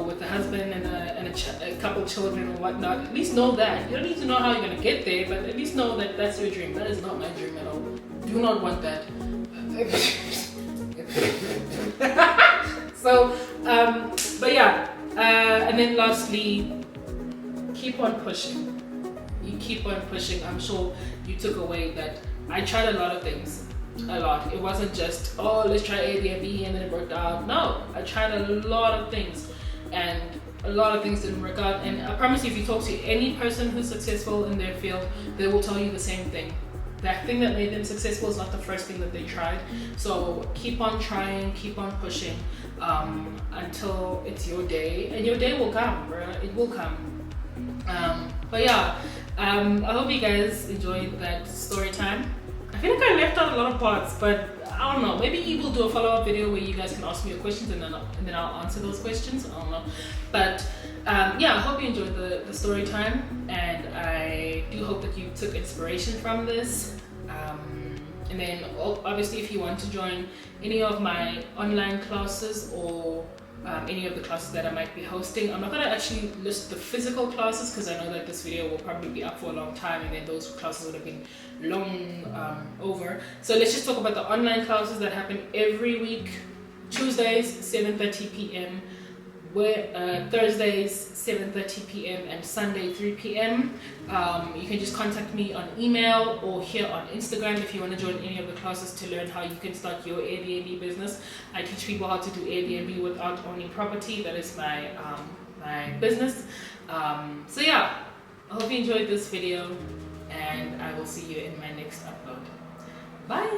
with a husband and a couple children or whatnot, at least know that. You don't need to know how you're gonna get there, but at least know that that's your dream. That is not my dream at all. Do not want that. So, but yeah, and then lastly, keep on pushing. You keep on pushing. I'm sure you took away that I tried a lot of things. A lot. It wasn't just, oh, let's try Airbnb and then it worked out. No, I tried a lot of things, and a lot of things didn't work out. And I promise you, if you talk to any person who's successful in their field, they will tell you the same thing. That thing that made them successful is not the first thing that they tried. So keep on trying, keep on pushing, until it's your day, and your day will come, bruh. It will come. But yeah, I hope you guys enjoyed that story time. I feel like I left out a lot of parts, but I don't know. Maybe we'll do a follow-up video where you guys can ask me your questions, and then I'll answer those questions. I don't know. But yeah, I hope you enjoyed the story time, and I do hope that you took inspiration from this. And then obviously if you want to join any of my online classes or any of the classes that I might be hosting, I'm not going to actually list the physical classes because I know that this video will probably be up for a long time and then those classes would have been long over. So let's just talk about the online classes that happen every week. Tuesdays 7:30 p.m. Thursdays 7:30 p.m. and Sunday 3 p.m. You can just contact me on email or here on Instagram if you want to join any of the classes to learn how you can start your Airbnb business. I teach people how to do Airbnb without owning property. That is my my business. So yeah, I hope you enjoyed this video and I will see you in my next upload. Bye!